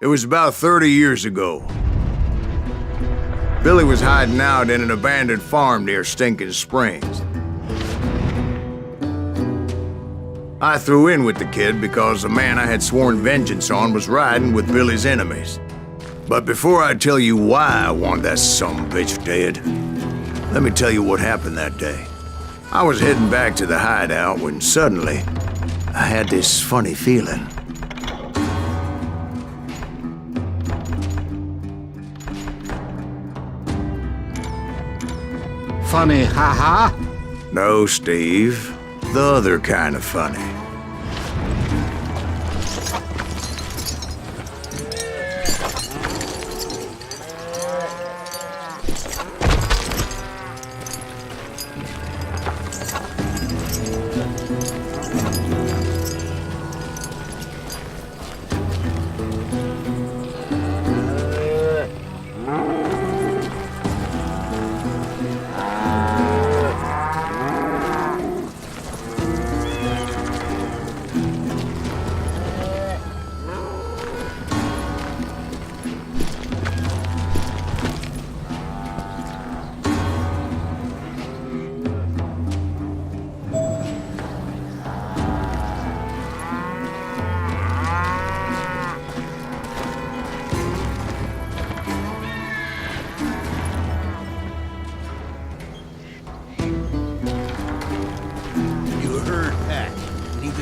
It was about 30 years ago. Billy was hiding out in an abandoned farm near Stinking Springs. I threw in with the kid because the man I had sworn vengeance on was riding with Billy's enemies. But before I tell you why I want that sumbitch dead, let me tell you what happened that day. I was heading back to the hideout when suddenly I had this funny feeling. Funny, haha? No, Steve. The other kind of funny.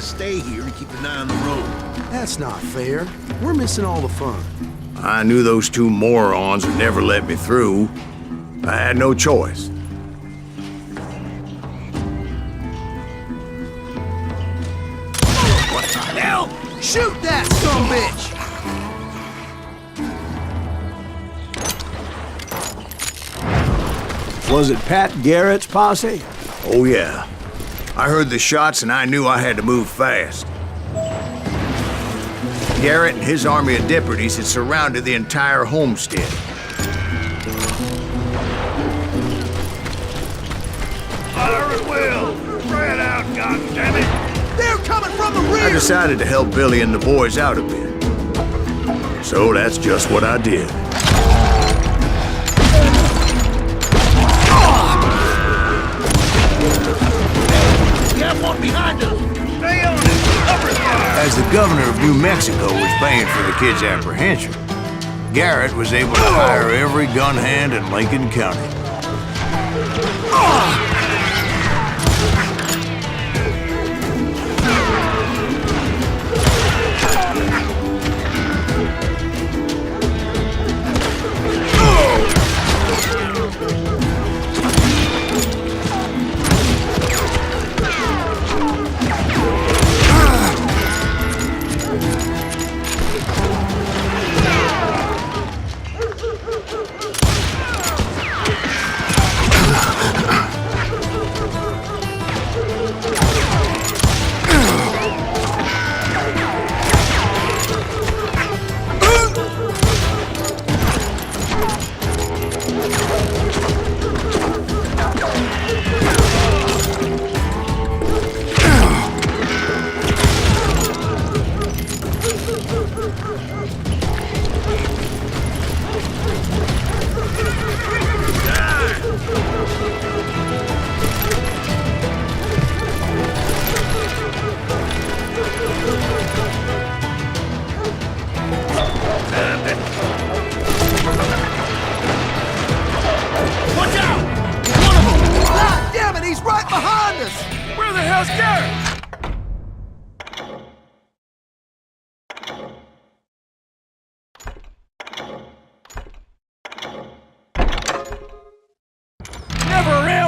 Stay here and keep an eye on the road. That's not fair. We're missing all the fun. I knew those two morons would never let me through. I had no choice. What the hell? Shoot that sumbitch! Was it Pat Garrett's posse? Oh yeah. I heard the shots and I knew I had to move fast. Garrett and his army of deputies had surrounded the entire homestead. Fire at will! Spread out, goddammit! They're coming from the rear! I decided to help Billy and the boys out a bit. So that's just what I did. One behind us! Stay on it! Cover fire! As the governor of New Mexico was paying for the kid's apprehension, Garrett was able to hire every gun hand in Lincoln County.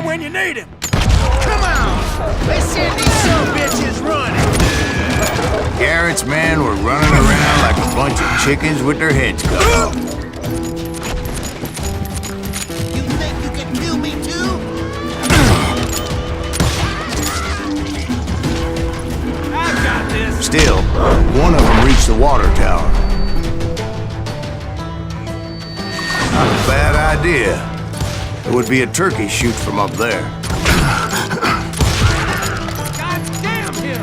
When you need him! Come on! Let's send these sumbitches running! Garrett's men were running around like a bunch of chickens with their heads cut off. You think you can kill me too? I got this! Still, one of them reached the water tower. Not a bad idea. It would be a turkey shoot from up there. God damn him!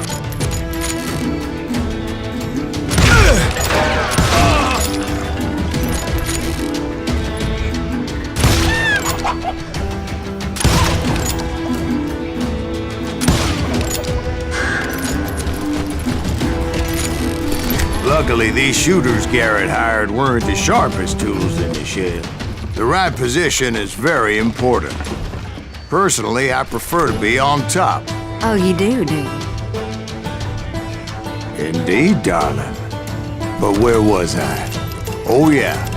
Luckily, these shooters Garrett hired weren't the sharpest tools in the shed. The right position is very important. Personally, I prefer to be on top. Oh, you do you? Indeed, darling. But where was I? Oh, yeah.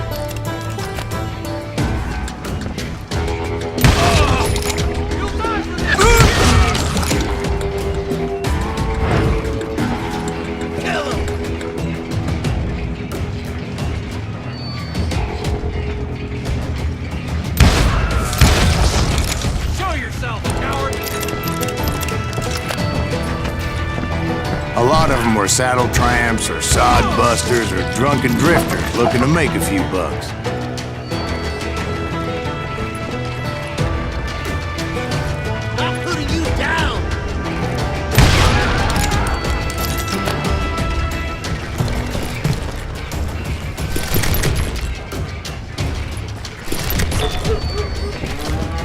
A lot of them were saddle tramps or sod busters or drunken drifters looking to make a few bucks. I'm putting you down!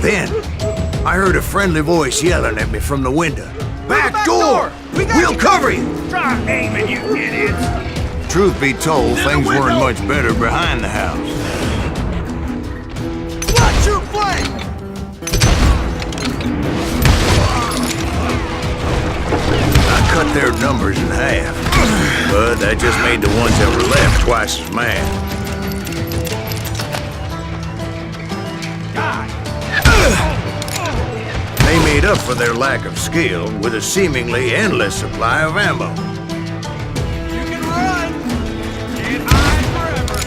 Then, I heard a friendly voice yelling at me from the window. Back door! We'll cover you! Try aiming, you idiots! Truth be told, things weren't much better behind the house. Watch your flank! I cut their numbers in half, but that just made the ones that were left twice as mad. They made up for their lack of skill with a seemingly endless supply of ammo. You can run! Can't hide forever!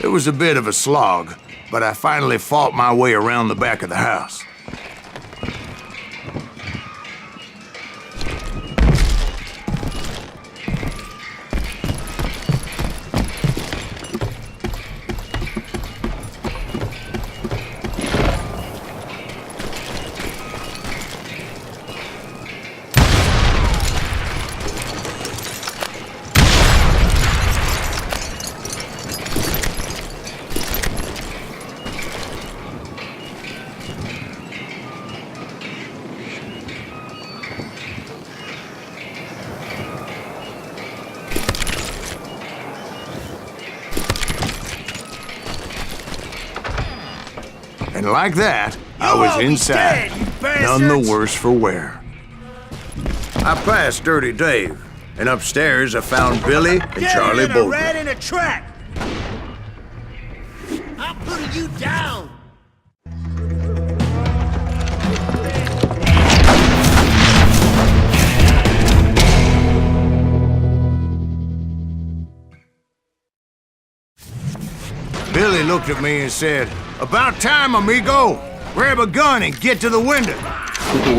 It was a bit of a slog, but I finally fought my way around the back of the house. And like that, I was inside, none the worse for wear. I passed Dirty Dave, and upstairs I found Billy and Charlie both. Rat in a track! I'm putting you down! Billy looked at me and said, "About time, amigo! Grab a gun and get to the window!"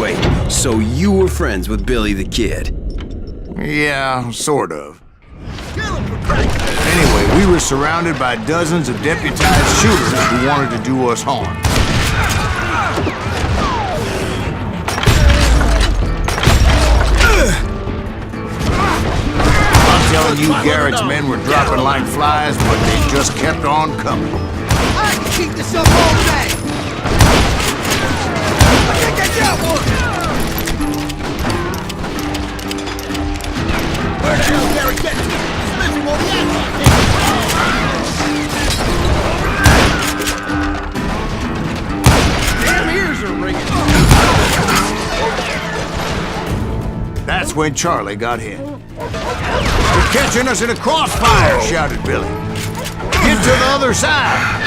Wait, so you were friends with Billy the Kid? Yeah, sort of. Anyway, we were surrounded by dozens of deputized shooters who wanted to do us harm. I'm telling you, Garrett's men were dropping like flies, but they just kept on coming. I can keep this up all day! I can't get that one! Where the hell did Garrett get to? He's missing all the action! Damn ears are ringing! That's when Charlie got hit. "They're catching us in a crossfire!" shouted Billy. "Get to the other side!"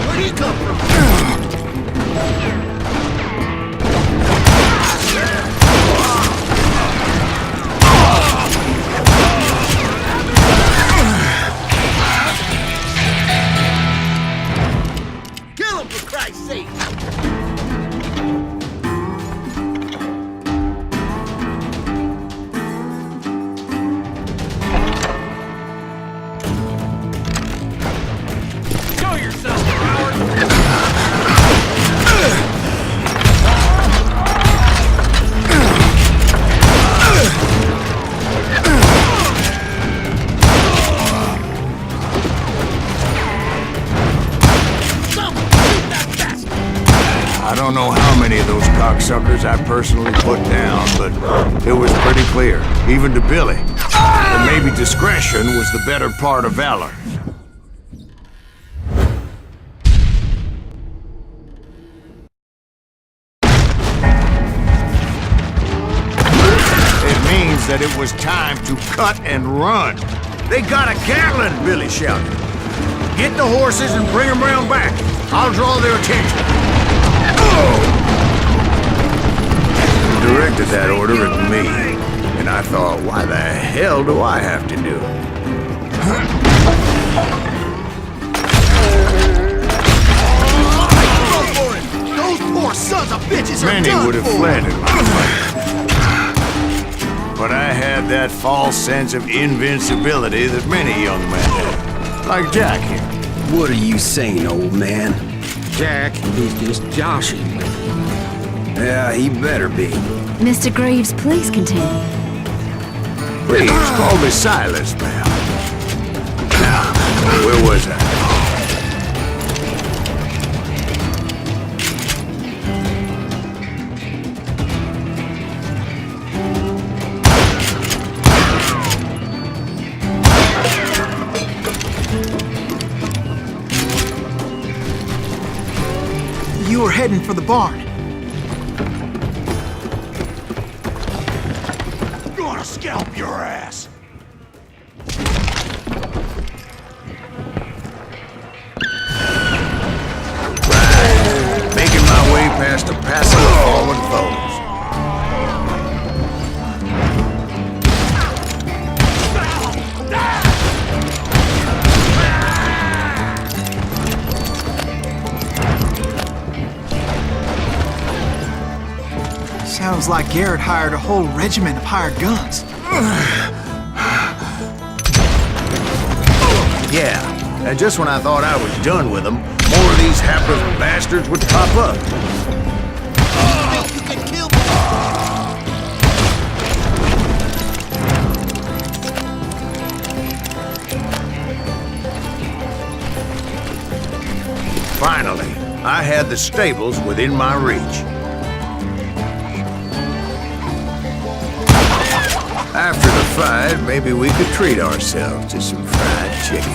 Where'd he come from? Kill him, for Christ's sake! don't know how many of those cocksuckers I personally put down, but it was pretty clear, even to Billy, that maybe discretion was the better part of valor. It means that it was time to cut and run. They got a Gatlin, Billy shouted. Get the horses and bring them round back. I'll draw their attention. He directed that order at me, and I thought, why the hell do I have to do it? Go for it! Those poor sons of bitches are Many done would have for. fled in my fight. But I had that false sense of invincibility that many young men have. Like Jack here. What are you saying, old man? Jack is just joshing with me. Yeah, he better be. Mr. Greaves, please continue. Please, call me Silas, pal. Now, where was I? You were heading for the barn. Gonna scalp your ass. Making my way past a passel of fallen foes. Sounds like Garrett hired a whole regiment of hired guns. Yeah, and just when I thought I was done with them, more of these hapless bastards would pop up. You can kill me. Finally, I had the stables within my reach. After the fight, maybe we could treat ourselves to some fried chicken.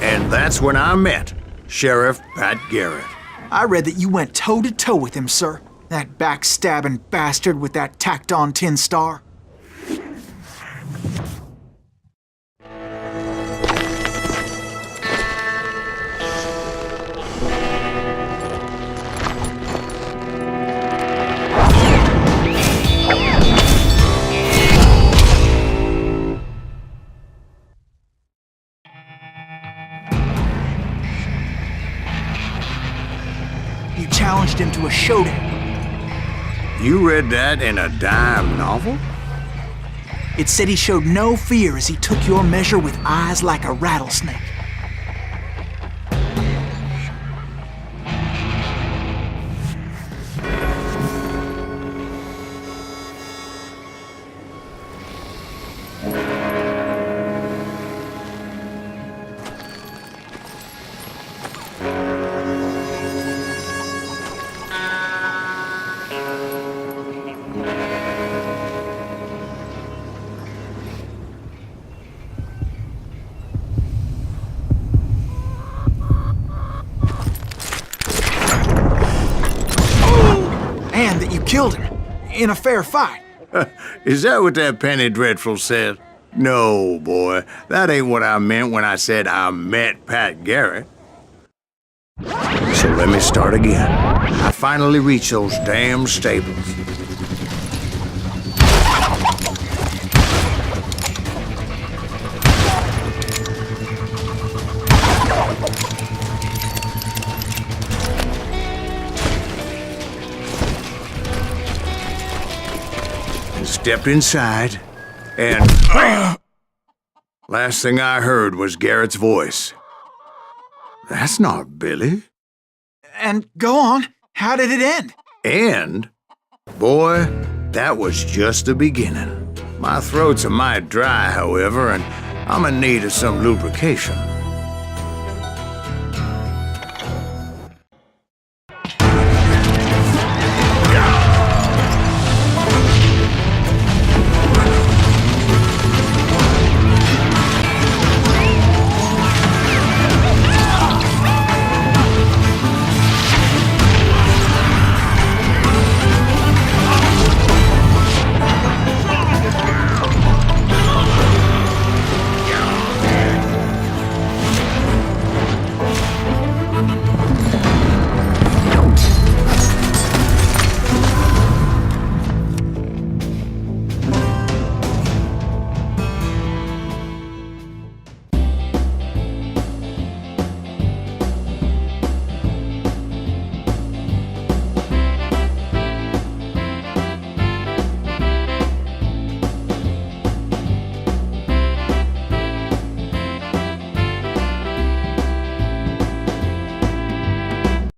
And that's when I met Sheriff Pat Garrett. I read that you went toe-to-toe with him, sir. That backstabbing bastard with that tacked-on tin star. You challenged him to a showdown. You read that in a dime novel? It said he showed no fear as he took your measure with eyes like a rattlesnake. And that you killed him in a fair fight. Is that what that Penny Dreadful said? No, boy. That ain't what I meant when I said I met Pat Garrett. So let me start again. I finally reached those damn stables. Stepped inside, and last thing I heard was Garrett's voice. That's not Billy. And go on. How did it end? And, boy, that was just the beginning. My throat's a mite dry, however, and I'm in need of some lubrication.